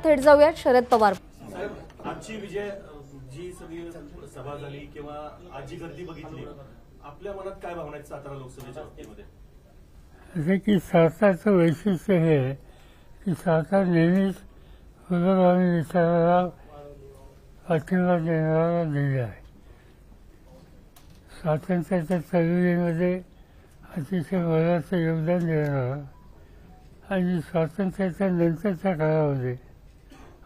थेट जाऊयात शरद पवार. आजची विजय जी सगळी सभा झाली किंवा आज जी गर्दी बघितली, आपल्या मनात काय भावना आहेत सातारा लोकसभेच्या बाबतीमध्ये? असे की सातारचं वैशिष्ट्य हे आहे की सातारा नेहमीच पुरोगामी विचाराला पाठिंबा देणारा जिल्हा आहे. स्वातंत्र्याच्या चळवळीमध्ये अतिशय मोलाचं योगदान देणारा आणि स्वातंत्र्याच्या नंतरच्या काळामध्ये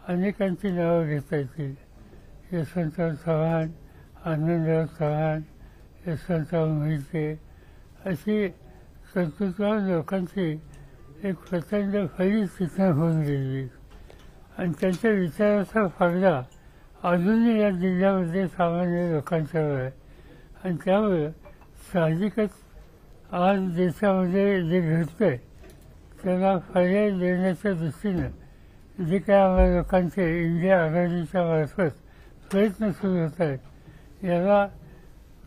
अनेकांची नावं घेता येतील. यशवंतराव चव्हाण, आनंदराव चव्हाण, यशवंतराव मोहिते अशी कर्तृत्ववान लोकांची एक प्रचंड फळी तिथं होऊन गेली आणि त्यांच्या विचाराचा फायदा अजूनही या जिल्ह्यामध्ये सामान्य लोकांच्यावर आहे. आणि त्यामुळे साहजिकच आज देशामध्ये जे घडतंय त्याला पर्याय देण्याच्या दृष्टीनं जे काय आम्हाला लोकांचे इंडिया आघाडीच्या मार्फत प्रयत्न सुरू होत आहेत याला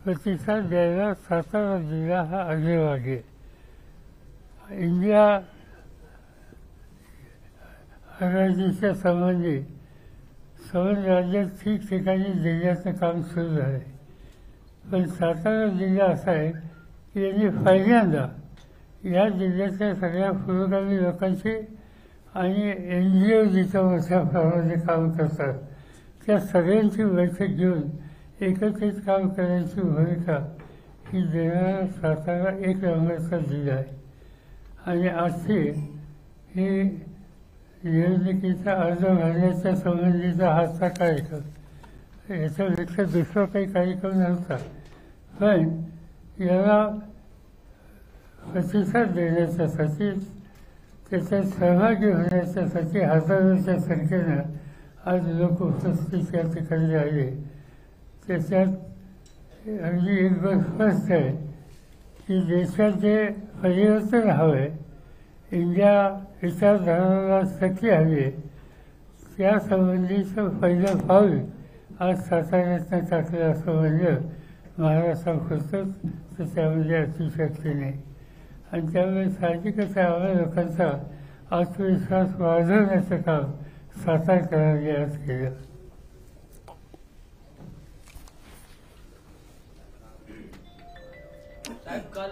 प्रतिसाद द्यायला सातारा जिल्हा हा आग्रही आहे. इंडिया आघाडीच्या संबंधी सर्व राज्यात ठिकठिकाणी जिल्ह्याचं काम सुरू झालं. पण सातारा जिल्हा असा आहे की यांनी पहिल्यांदा या जिल्ह्यातल्या सगळ्या पुरोगामी लोकांची आणि NGO जिथं मोठ्या प्रमाणात काम करतात त्या सगळ्यांची बैठक घेऊन एकत्रित काम करण्याची भूमिका ही देणारा सातारा एक नंबरचा जिल्हा आहे. आणि आजची ही निवडणुकीचा अर्ज भरण्याच्या संबंधीचा हाचा कार्यक्रम याच्यापेक्षा दुसरा काही कार्यक्रम नव्हता. पण याला प्रतिसाद देण्याच्यासाठी त्याच्यात सहभागी होण्याच्यासाठी हजारोच्या संख्येनं आज लोक उपस्थित या ठिकाणी आले. त्याच्यात अगदी एक गोष्ट स्पष्ट आहे की देशात जे परिवर्तन हवं आहे, इंडिया विचारधाराला शक्ती हवी आहे, त्यासंबंधीचं पहिलं पाऊल आज साताऱ्यातनं टाकलं असं म्हणजे महाराष्ट्रापुरतंच तर त्यामध्ये अतिशक्ती नाही. आणि त्यामुळे साहजिकच आम्हा लोकांचा आत्मविश्वास वाढवण्याचं काम सातारकरांनी आज केलं. साहेब, काल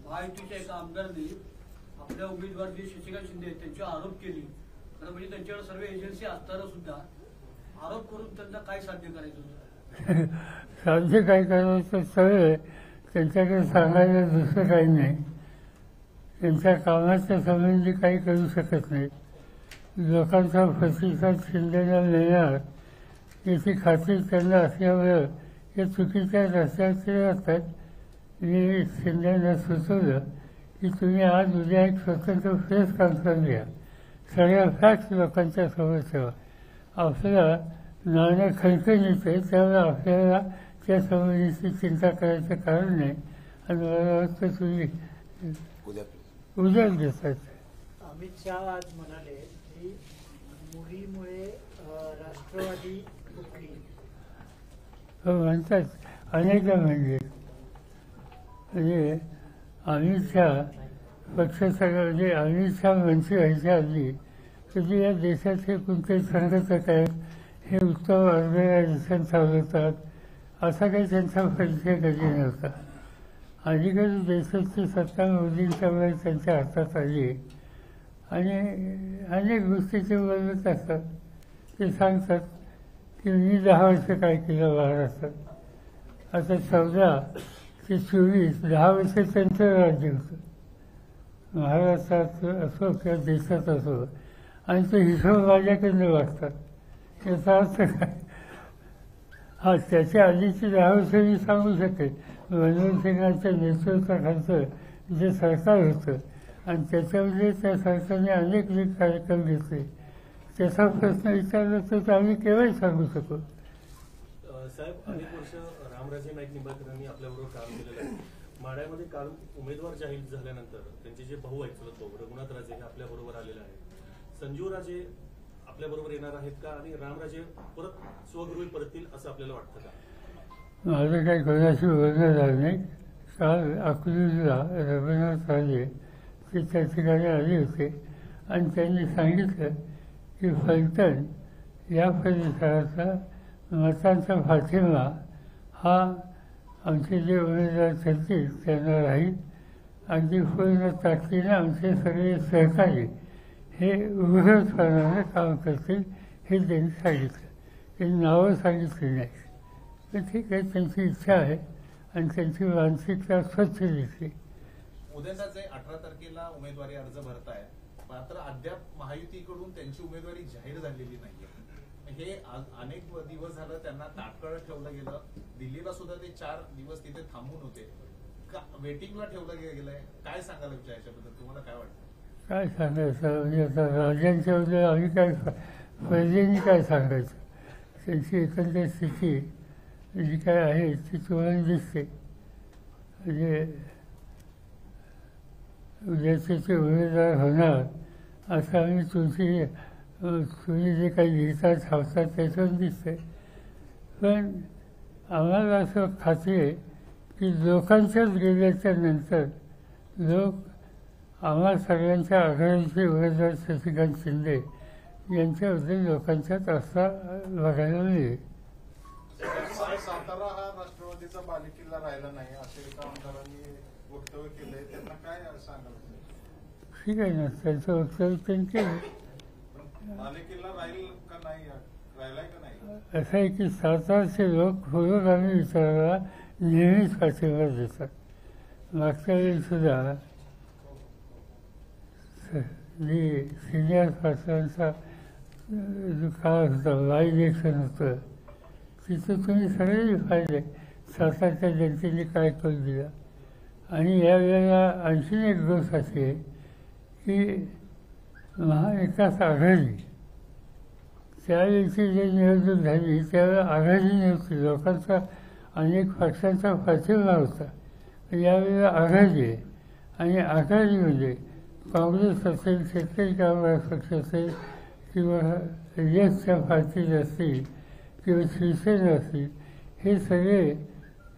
महायुतीच्या एका आमदारांनी आपल्या उमेदवार जे शशिकांत शिंदे आहेत त्यांच्यावर आरोप केले. खरं म्हणजे त्यांच्यावर सर्व एजन्सी असताना सुद्धा आरोप करून त्यांना काय साध्य करायचं होतं? साध्य काय करायचं सगळं त्यांच्याकडे सांगायला दुसरं काही नाही. त्यांच्या कामाच्या संबंधी काही करू शकत नाही. लोकांचा प्रतिसाद शिंदेला मिळणार याची खात्री त्यांना असल्यामुळं हे चुकीच्या रस्त्याचे असतात. मी शिंदेला सुचवलं की तुम्ही आज उद्या एक स्वतंत्र प्रेस कॉन्फरन्स घ्या, सगळ्या फॅक्ट्स लोकांच्या समोर ठेवा. आपल्याला नाणं खणखणीत आहे त्यामुळे आपल्याला त्या संबंधीची चिंता करायचं कारण नाही. आणि मला वाटतं तुम्ही उद्याच देतात. अमित शहा आज म्हणाले की मुलीमुळे राष्ट्रवादी फुटली. हो म्हणतात अनेकदा म्हणजे अमित शहा पक्षाचा म्हणजे अमित शहा मंत्री व्हायच्या आधी म्हणजे या देशातले कोणते संघटक आहेत हे उत्तम ऑर्गनायझेशन चालवतात असा काही त्यांचा परिचय कधी नव्हता. अलीकडे देशाची सत्ता मोदींच्या वेळी त्यांच्या हातात आली आणि अनेक गोष्टी ते बोलत असतात. ते सांगतात की मी 10 वर्ष काय केलं महाराष्ट्रात. आता 14 ते 24 10 वर्ष त्यांचं राज्य होतं महाराष्ट्रात असो किंवा देशात असो. आणि तो हिशोब माझ्याकडनं वाचतात. याचा अर्थ काय? हा त्याच्या आधीची 10 वर्ष मी सांगू शकेल. मनमोहन सिंगांच्या नेतृत्वाखालचं जे सरकार होतं आणि त्याच्यामध्ये त्या सरकारने अनेक कार्यक्रम घेतले. त्याचा प्रश्न विचारला तर आम्ही केव्हाही सांगू शकू. साहेब, अनेक वर्ष रामराजे नाईक निंबाळकरांनी आपल्याबरोबर काम केलेलं आहे. माढ्यामध्ये काल उमेदवार जाहीर झाल्यानंतर त्यांचे जे भाऊ आहेत चुलत भाऊ रघुनाथ राजे हे आपल्याबरोबर आलेले आहेत. संजीव राजे आपल्याबरोबर येणार आहेत का आणि रामराजे परत स्वगृही परततील असं आपल्याला वाटतं का? माझं काही कोणाशी बोलणं झालं नाही. काल अकलूजला रघुनाथ राजे ते त्या ठिकाणी आले होते आणि त्यांनी सांगितलं की की फलटण या परिसराचा मतांचा फातिमा हा आमचे जे उमेदवार ठरतील त्यांना राहील. अगदी पूर्ण ताकदीने आमचे सगळे सहकारी हे उघडपणाने काम करतील हे त्यांनी सांगितलं. ते नावं सांगितली नाही. तर ठीक आहे, त्यांची इच्छा आहे आणि त्यांची मानसिकता स्वच्छ दिसली. उदयनराजे 18 तारखेला उमेदवारी अर्ज भरताय, मात्र अद्याप महायुतीकडून त्यांची उमेदवारी जाहीर झालेली नाहीये. हे अनेक दिवस झालं त्यांना ताटकळत ठेवलं गेलं. दिल्लीला सुद्धा ते 4 दिवस तिथे थांबून होते. वेटिंगला ठेवलं गेलंय. काय सांगाल याच्याबद्दल, तुम्हाला काय वाटतं? काय सांगायचं म्हणजे आता राजांच्या बद्दल आम्ही काय पहिल्यांनी काय सांगायचं. त्यांची एकंदर स्थिती जी काय आहे ती तुम्हाला दिसते. म्हणजे उद्याचे ते उमेदवार होणार असं आम्ही तुम्ही जे काही लिहितात छावतात त्याच्यातून दिसते. पण आम्हाला असं खात्री आहे की लोकांच्याच गेल्याच्या नंतर लोक आम्हा सगळ्यांच्या आघाडीचे उमेदवार शशिकांत शिंदे यांच्याबद्दल लोकांच्यात असा बघायला मिळेल. सातारा हा राष्ट्रवादीचा बालेकिल्ला राहिला नाही असे एका आमदारांनी वक्तव्य केलंय, त्यांना काय सांगाल? ठीक आहे ना, त्यांचं वक्तव्य त्यांनी केलं. बालेकिल्ला राहील का नाही, राहिलाय का नाही? असं आहे की सातारचे लोक पुरोगामी विचाराला नेहमीच पाठिंबा देतात. मागच्या वेळी सुद्धा जी सिनियर पाटलांचा जो काळ होता, बाय इलेक्शन होतं, तिथं तुम्ही सगळेही पाहिले सातारच्या जनतेने काय करून दिला. आणि यावेळेला आणखीन एक गोष्ट अशी आहे की महाविकास आघाडी त्यावेळीची जी निवडणूक झाली त्यावेळेला आघाडी नव्हती, लोकांचा अनेक पक्षांचा पाठिंबा होता. यावेळेला आघाडी आहे आणि आघाडीमध्ये काँग्रेस असेल, शेतकरी कामगार पक्ष असेल किंवा यशच्या पार्टीज असतील किंवा शिवसेना असतील, हे सगळे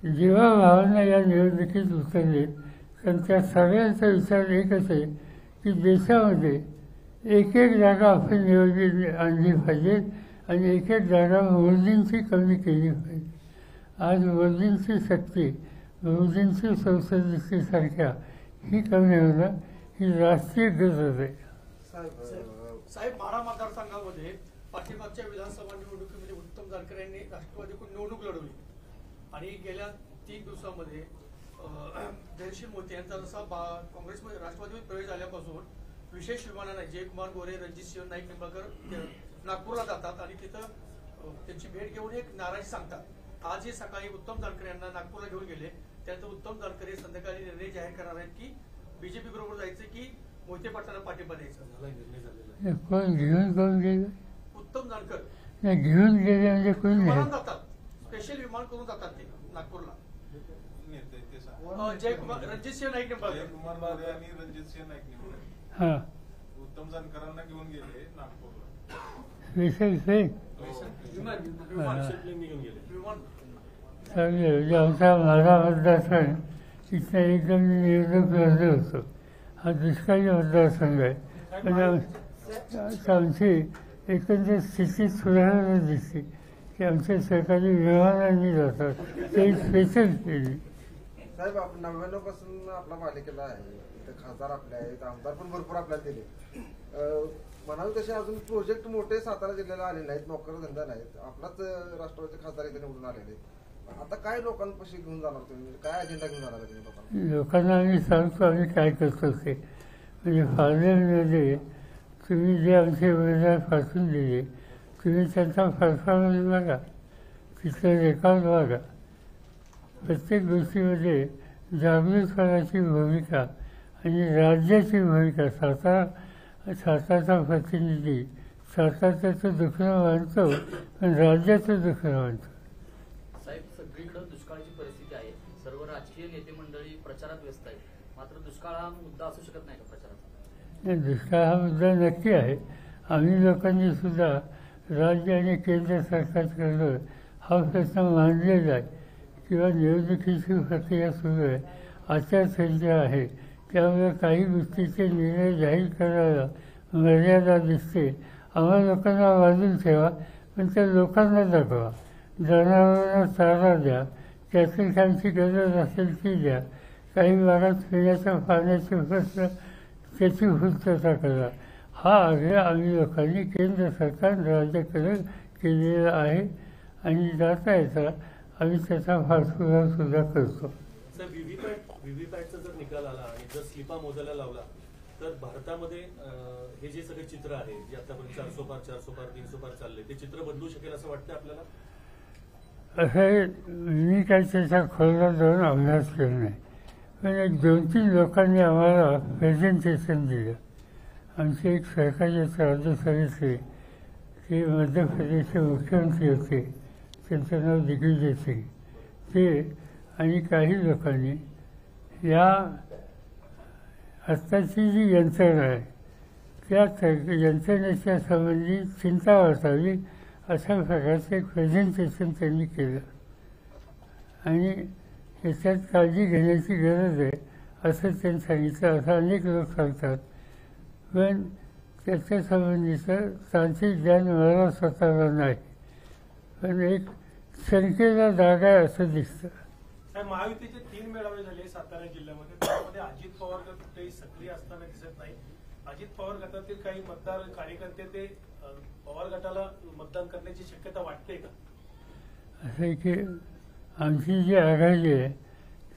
जीवाभावांना या निवडणुकीत उतरलेत. कारण त्या सगळ्यांचा विचार एकच आहे की देशामध्ये एक जागा आपण निवडली आणली पाहिजे आणि एक जागा मोदींची कमी केली पाहिजे. आज मोदींची शक्ती, मोदींची संसदेसारख्या ही कमी होणं ही राष्ट्रीय गरज आहे. साहेब, माढा मतदारसंघामध्ये पाठीमागच्या विधानसभा निवडणुकीमध्ये उत्तम जानकर यांनी राष्ट्रवादीकडून निवडणूक लढवली आणि गेल्या 3 दिवसामध्ये जयश्री मोती यांचा जसा काँग्रेसमध्ये राष्ट्रवादीमध्ये प्रवेश झाल्यापासून विशेष विमानाने जयकुमार गोरे, रणजितसिंह नाईक निंबाळकर नागपूरला जातात आणि तिथं त्यांची भेट घेऊन एक नाराजी सांगतात. आजही सकाळी उत्तम जानकर यांना नागपूरला घेऊन गेले. त्यानंतर उत्तम जानकर हे संध्याकाळी निर्णय जाहीर करणार आहेत की बीजेपी बरोबर जायचं की मोहिते पाटलांना पाठिंबा द्यायचा. निर्णय झालेला आहे. कोण घेऊन कोण गेलं? उत्तम जानकर नाही, घेऊन गेले म्हणजे कोण विमानात नाही. जातात, स्पेशल विमान करून जातात ते नागपूरला. नेते ते सांगा. जयकुमार, रणजितसिंह नाईक निंबाळकर. जयकुमार गोरे आणि रणजितसिंह नाईक निंबाळकर हां, उत्तम जानकरांना घेऊन गेले नागपूरला. विशेष आहे. विमान प्लेनने घेऊन गेले. विमान चांगले म्हणजे आमचा माझा मतदारसंघ तिथं एकदम निवडणूक लढत होतो. हा दुष्काळी मतदारसंघ आहे. पण आमची एकंदर स्थिती सुधारणा दिसते की आमच्या सरकारी विमानांनी जातात, ते स्पेशल केली. साहेब, आपण 99 पासून आपला बालेकिल्ला आहे, इथं खासदार आपले आहेत, आमदार पण भरपूर आपल्याला दिले. म्हणाल तसे अजून प्रोजेक्ट मोठे सातारा जिल्ह्याला आले नाहीत, नोकरधंदा नाहीत. आपलाच राष्ट्रवादी खासदार इथे निवडून आलेले. आता काय लोकांपाशी घेऊन जाणार तुम्ही, काय अजेंडा घेऊन जाणार तुम्ही लोकांना? लोकांना आम्ही सांगतो आम्ही काय करतो ते. म्हणजे पार्लमेंटमध्ये तुम्ही जे आमचे उमेदवार पाठवून दिले, तुम्ही त्यांचा परफॉर्मन्स बघा, तिथलं रेकॉर्ड बघा. प्रत्येक गोष्टीमध्ये जागृतपणाची भूमिका आणि राज्याची भूमिका. सातारचा प्रतिनिधी सातारचं दुखणं मानतो पण राज्याचं दुखणं मानतो. साहेब, सगळीकडे दुष्काळाची परिस्थिती आहे. सर्व राजकीय नेते मंडळी प्रचारात व्यस्त आहेत. मात्र दुष्काळ हा मुद्दा असू शकत नाही का प्रचाराचा? दुष्काळ हा मुद्दा नक्की आहे. आम्ही लोकांनी सुद्धा राज्य आणि केंद्र सरकारकडं हा प्रश्न मांडलेला आहे किंवा निवडणुकीची प्रक्रिया सुरू आहे, आचारसंहिता आहे, त्यामुळे काही गोष्टीचे निर्णय जाहीर करायला मर्यादा दिसते आम्हा लोकांना वाजून ठेवा, पण त्या लोकांना दाखवा. जनावरांना चारा द्या, त्यातील त्यांची गरज असेल ती द्या. काही भागात पिण्याच्या पाण्याचे प्रश्न त्याची पूर्तता करा. हा आग्रह आम्ही लोकांनी केंद्र सरकार राज्याकडे केलेला आहे आणि जाता येता आम्ही त्याचा पाठपुरावा सुद्धा करतो. सर, व्हीव्हीपॅटचा जर निकाल आला आणि जर स्लिपा मोजायला लावला तर भारतामध्ये हे जे सगळे चित्र आहे जे आतापर्यंत 400 पार 300 पार चालले, ते चित्र बदलू शकेल असं वाटतं आपल्याला? असं मी काही त्याचा खोलला जाऊन अभ्यास केला नाही, पण एक 2-3 लोकांनी आम्हाला प्रेझेंटेशन दिलं. आमचे एक सरकारी राज्यसभेतले ते मध्य प्रदेशचे मुख्यमंत्री होते, त्यांचं नाव दिग्विजय सिंग, ते आणि काही लोकांनी या आत्ताची जी यंत्रणा आहे त्या यंत्रणेच्या संबंधी चिंता वाटावी अशा प्रकारचं एक प्रेझेंटेशन त्यांनी केलं आणि याच्यात काळजी घेण्याची गरज आहे असं त्यांनी सांगितलं. असं अनेक लोक सांगतात, पण त्याच्या संबंधीचं तांत्रिक ज्ञान मला स्वतःला नाही, पण एक शंकेला जागा आहे असं दिसतं. महायुतीचे 3 मेळावे झाले सातारा जिल्ह्यामध्ये, त्यामध्ये अजित पवार गट कुठेही सक्रिय असताना दिसत नाही. अजित पवार गटातील काही मतदार कार्यकर्ते ते पवार गटाला मतदान करण्याची शक्यता वाटते का? असं आहे की आमची जी आघाडी आहे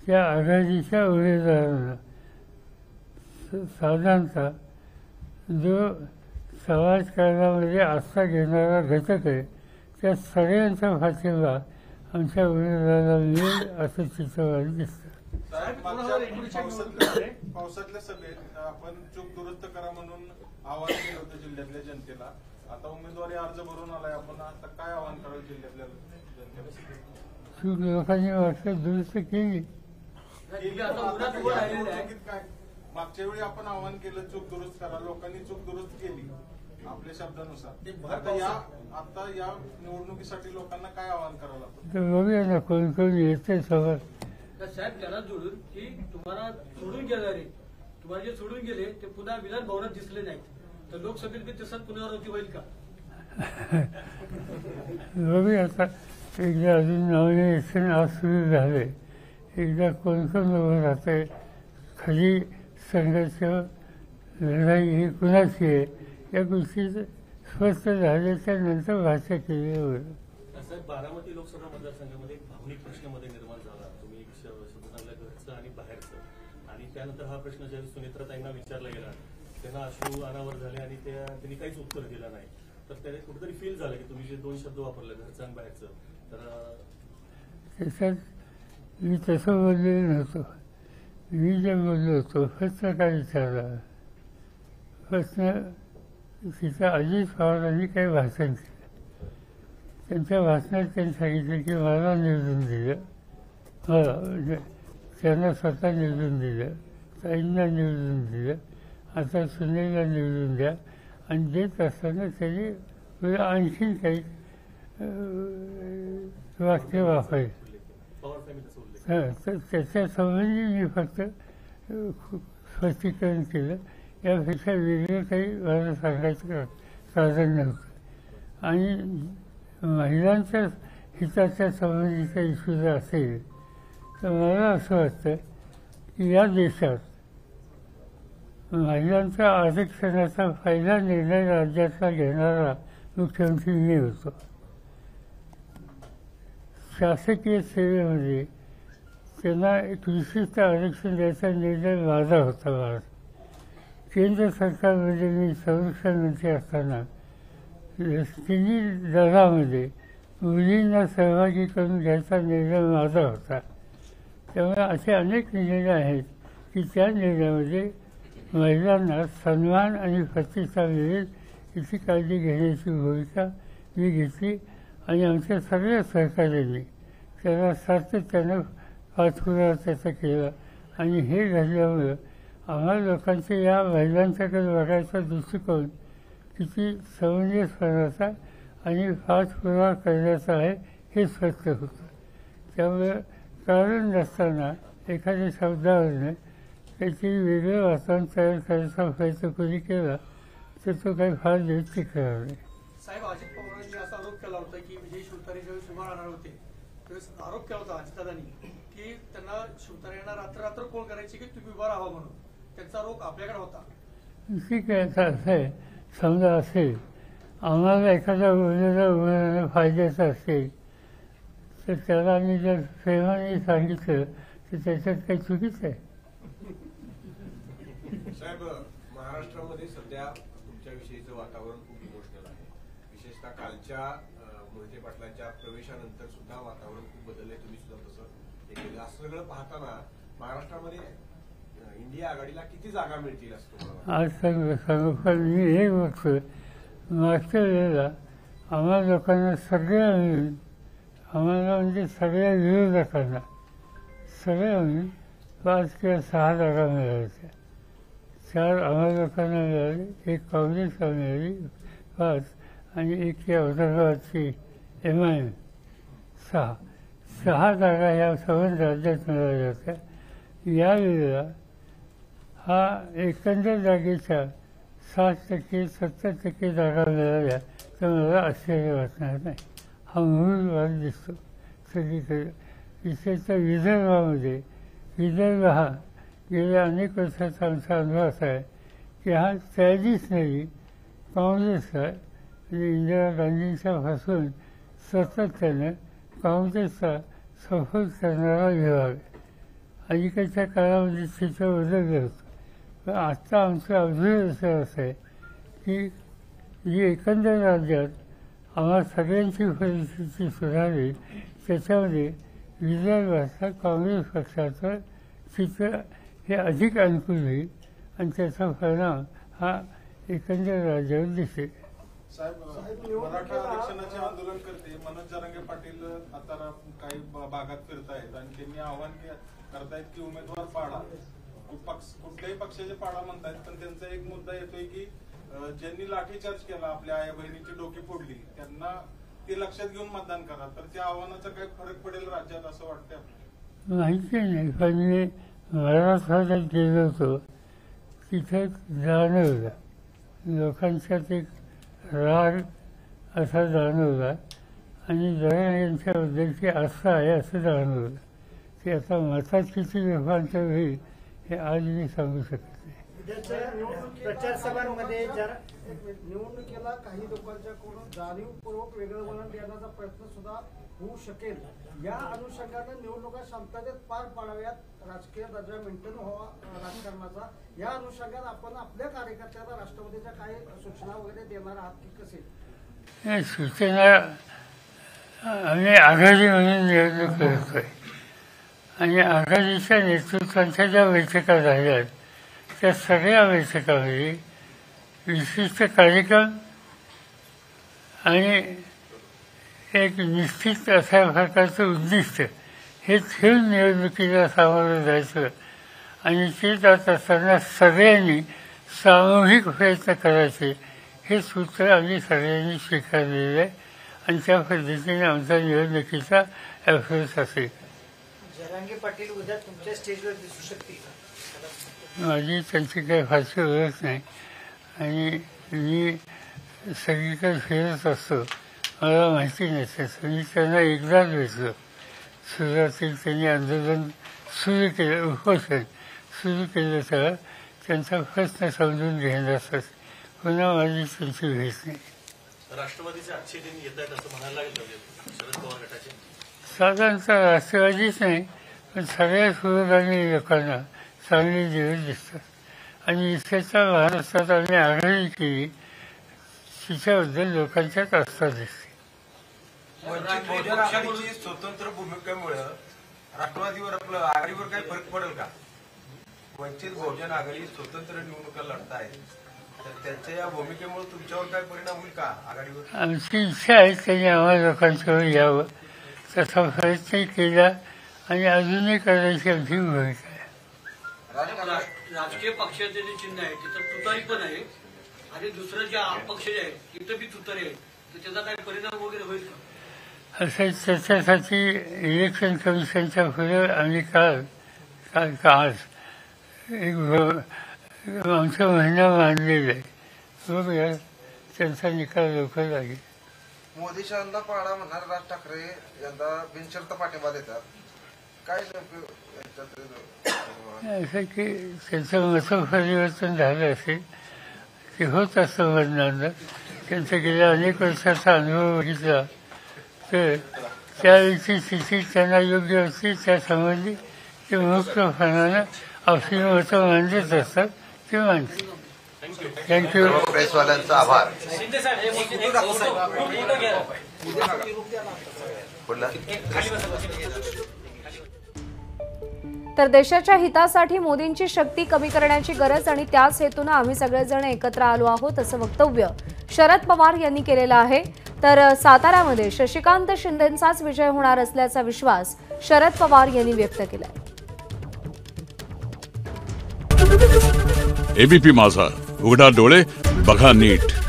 त्या आघाडीच्या उमेदवारांना साधारणतः जो समाजकारणामध्ये आस्था घेणारा घटक आहे त्या सगळ्यांचा पाठिंबा आमच्या उमेदवाराला मिळेल असं चित्रवाणी दिसतं. पावसातल्या सभेत आपण चूक दुरुस्त करा म्हणून आवाहन केलं होतं जिल्ह्यातल्या जनतेला. आता उमेदवारी अर्ज भरून आलाय, आपण आता काय आवाहन कराल जिल्ह्यातल्या जनतेला? चूक लोकांनी वाटतं दुरुस्त केली. मागच्या वेळी आपण आवाहन केलं चूक दुरुस्त करा, लोकांनी चूक दुरुस्त केली आपल्या शब्दानुसार. आता या निवडणुकीसाठी लोकांना काय आवाहन करावं लागतं? तर बघूया ना कोण कोण येते समोर. साहेब त्याला जोडून की तुम्हाला सोडून गेणारे तुम्हाला जे सोडून गेले ते पुन्हा विधान भवनात दिसले नाहीत, तर लोकसभेत बी तसंच पुनरावृत्ती होईल का? बघूया आता. एकदा अजून नॉमिनेशन आज सुरू झाले, एकदा कोण कोण उभं राहतंय, खरी संघर्ष लढाई ही कुणाची आहे या गोष्टी स्पष्ट झाल्याच्या नंतर भाषा केली होईल. साहेब, बारामती लोकसभा मतदारसंघामध्ये एक भावनिक प्रश्न मध्ये निर्माण झाला. तुम्ही शब्दाला घरचं आणि बाहेरचं, आणि त्यानंतर हा प्रश्न ज्यावेळी सुनेत्राताईंना विचारला गेला त्यांना अश्रू अनावर झाले आणि त्यांनी काहीच उत्तर दिलं नाही. तर त्याने कुठेतरी फील झालं की तुम्ही जे 2 शब्द वापरले घरचं आणि बाहेरचं, तर त्याच्यात मी तसं बोललेलं नव्हतो. मी जे बोललो होतो प्रश्न काय विचारला, प्रश्न तिथं अजित पवारांनी काही भाषण केलं. त्यांच्या भाषणात त्यांनी सांगितलं की मला निवडून दिलं, मला म्हणजे त्यांना स्वतः निवडून दिलं, ताईंना निवडून दिलं, आता सुनेला निवडून द्या, आणि देत असताना त्यांनी आणखीन काही वाक्य वापरले. तर त्याच्या संबंधी मी फक्त स्पष्टीकरण केलं. यापेक्षा वेगळं काही मला सांगायचं कारण नव्हतं. आणि महिलांच्या हिताच्या संबंधीचा इश्यू जर असेल तर मला असं वाटतं की या देशात महिलांच्या आरक्षणाचा पहिला निर्णय राज्यातला घेणारा मुख्यमंत्री मी होतो. शासकीय सेवेमध्ये त्यांना एक विशिष्ट आरक्षण द्यायचा निर्णय माझा होता. मला केंद्र सरकारमध्ये मी संरक्षण मंत्री असताना 3 दलामध्ये मुलींना सहभागी करून घ्यायचा निर्णय माझा होता. त्यामुळे असे अनेक निर्णय आहेत की त्या निर्णयामध्ये महिलांना सन्मान आणि प्रतिष्ठा मिळेल याची काळजी घेण्याची भूमिका मी घेतली आणि आमच्या सगळ्या सहकार्यांनी त्याला सातत्यानं पाठपुरावा त्याचा केला. आणि हे घडल्यामुळं आम्हाला लोकांचे या महिलांच्याकडे बघायचा दृष्टिकोन किती समंजसपणाचा आणि पाठपुरावा करण्याचा आहे हे स्पष्ट होतं. त्यामुळं कारण नसताना एखाद्या शब्दावरनं त्याची वेगळं वातावरण तयार करायचा प्रयत्न कोणी केला तर तो काही फार दिवस टिकणार नाही. साहेब, अजित पवारांनी असा आरोप केला होता की विजय शिवतारे ज्यावेळेस उभा राहणार होते त्यावेळेस आरोप केला होता अजितदादांनी की त्यांना शिवतारे यांना रात्र रात्र कोण करायची की तुम्ही उभा राहा म्हणून. त्यांचा आरोप आपल्याकडे होता. ठीक आहे, आता असं आहे, समजा असेल आम्हाला एखाद्या उमेदवार उमेदवाराला फायद्याचं असेल तर त्याला आम्ही जर प्रेमाने सांगितलं तर त्याच्यात काही चुकीचं आहे. साहेब, महाराष्ट्रामध्ये सध्या तुमच्याविषयीचं वातावरण खूप इमोशनल आहे. विशेषतः कालच्या मोहिते पाटलांच्या प्रवेशानंतर सुद्धा वातावरण खूप बदललंय. तुम्ही सुद्धा तसं हे केलं. असं सगळं पाहताना महाराष्ट्रामध्ये इंडिया आघाडीला किती जागा मिळतील असं तुम्हाला? आज सांगू पण मी एक बघतो, मागच्या वेळेला आम्हाला लोकांना सगळ्या मिळून आम्हाला म्हणजे सगळ्या विरोधकांना सगळ्या मिळून 5 किंवा 6 जागा मिळाल्या होत्या. 4 आम्हाला लोकांना मिळाली, 1 काँग्रेसला मिळाली 5 आणि 1 या औरंगाबादची MIM 6 जागा ह्या संबंध राज्यात मिळाल्या होत्या. यावेळेला हा एकंदर जागेच्या 60% 70% जागा मिळाल्या तर मला आश्चर्य वाटणार नाही. हा मूळ वाद दिसतो सगळीकडे. विशेषतः विदर्भामध्ये, विदर्भ हा गेल्या अनेक वर्षाचा आमचा अनुभव असा आहे की हा ट्रॅडिशनली काँग्रेसला म्हणजे इंदिरा गांधींच्यापासून सातत्यानं काँग्रेसचा सपोर्ट करणारा विभाग आहे. अलीकडच्या काळामध्ये चित्र बदललं होतं, पण आत्ता आमचं अभ्युदय असं आहे की जी एकंदर राज्यात आम्हाला सगळ्यांची परिस्थिती सुधारली त्याच्यामध्ये विदर्भाचा काँग्रेस पक्षाचं चित्र हे अधिक अनुकूल होईल आणि त्याचा परिणाम हा एकंदर राज्यावर दिसेल. साहेब, मराठा आरक्षणाचे आंदोलन करते मनोज जरांगे पाटील आता काही भागात फिरतायत आणि त्यांनी आव्हान करतायत की उमेदवार पाडा. कुठल्याही पक्षाचे पाडा म्हणतायत, पण त्यांचा एक मुद्दा येतोय की ज्यांनी लाठीचार्ज केला, आपल्या आई बहिणीची डोकी फोडली, त्यांना ते लक्षात घेऊन मतदान करा. तर त्या आव्हानाचा काही फरक पडेल राज्यात असं वाटतंय आपल्याला? माहिती नाही, पण मी मराठवाड्यात गेलो होतो, तिथे जाणवलं लोकांच्यात एक राग असा जाणवला आणि जरा यांच्याबद्दलची आस्था आहे असं जाणवलं. ते आता मतात किती लोकांचं होईल हे आज मी सांगू शकत नाही. प्रचार सभांमध्ये निवडणुकीला काही लोकांच्याकडून जाणीवपूर्वक वेगळं वळण देण्याचा प्रयत्न सुद्धा होऊ शकेल. या अनुषंगाने निवडणुका शांततेत पार पाडाव्यात, राजकीय दर्जा मेंटेन व्हावा राजकारणाचा. या अनुषंगाने आपण आपल्या कार्यकर्त्यांना राष्ट्रवादीच्या काही सूचना वगैरे देणार आहात की कसे? सूचना आम्ही आघाडी म्हणून निवडणूक करतोय आणि आघाडीच्या नेतृत्वांच्या ज्या बैठका झाल्या त्या सगळ्या बैठकांमध्ये विशिष्ट कार्यक्रम आणि एक निश्चित अशा प्रकारचं उद्दिष्ट हे ठेवून निवडणुकीला सामोरं जायचं आणि ते जात असताना सगळ्यांनी सामूहिक प्रयत्न करायचे हे सूत्र आम्ही सगळ्यांनी स्वीकारलेलं आहे आणि त्या पद्धतीने आमचा निवडणुकीचा अप्रोच असेल. जरांगे पाटील उद्या तुमच्या स्टेजवर दिसू शकतील? माझी त्यांची काही फारशी ओळख नाही आणि मी सगळीकडे फिरत असतो, मला माहिती नसते. मी त्यांना एकदाच भेटलो. सुरुवातीला त्यांनी आंदोलन सुरू केलं, उपोषण सुरू केलं तेव्हा त्यांचा प्रश्न समजून घेण्यासाठी पुन्हा माझी त्यांची भेट नाही. राष्ट्रवादीचे अच्छे दिन येत आहेत असं म्हणायला लागेल शरद पवार गटाचे? साधारणतः राष्ट्रवादीच नाही पण सगळ्या सुविधांनी लोकांना चांगले दिवस दिसतात आणि विशेषतः महाराष्ट्रात आम्ही आघाडी केली तिच्याबद्दल लोकांच्यात आस्था दिसते. वंचित बहुजन आघाडीची स्वतंत्र भूमिकेमुळे राष्ट्रवादीवर आपलं आघाडीवर काही फरक पडेल का? वंचित बहुजन आघाडी स्वतंत्र निवडणुका लढताय तर त्यांच्या या भूमिकेमुळे तुमच्यावर काय परिणाम होईल का आघाडीवर? आमची इच्छा आहे त्यांनी आम्हाला लोकांच्यावर यावं तसा प्रयत्न केला आणि अजूनही करायची आमची भूमिका आहे. राजकीय पक्षाचे जे चिन्ह आहे तिथं तुतारी पण आहे आणि दुसरं जे अपक्ष जे आहे तिथं बी तुतारी आहे, तर त्याचा काही परिणाम वगैरे होईल का? असं त्याच्यासाठी इलेक्शन कमिशनच्या पुढे आम्ही काल आज एक आमचं म्हणणं मांडलेलं आहे. बघूया त्यांचा निकाल लवकर लागेल. मोदी शहांना पाडा म्हणणार राज ठाकरे यंदा बिनशर्त पाठिंबा देतात. काय नेमकं याच्यात असं की त्यांचं मतं परिवर्तन झालं असेल ते होत असतं मतदानाला. त्यांचा गेल्या अनेक वर्षाचा अनुभव बघितला तर त्यावेळीची स्थिती त्यांना योग्य असते त्यासंबंधी ते मुक्तपणानं आपली मतं मांडत असतात ते मांडतात. थँक्यू. प्रेसवाल्यांचा आभार. तर देशाच्या हितासाठी मोदींची शक्ती कमी करण्याची गरज आणि त्याच हेतूनं आम्ही सगळेजण एकत्र आलो आहोत असं वक्तव्य शरद पवार यांनी केलेलं आहे. तर साताऱ्यामध्ये शशिकांत शिंदेंचाच विजय होणार असल्याचा विश्वास शरद पवार यांनी व्यक्त केलाय. एबीपी माझा, उघडा डोळे बघा नीट.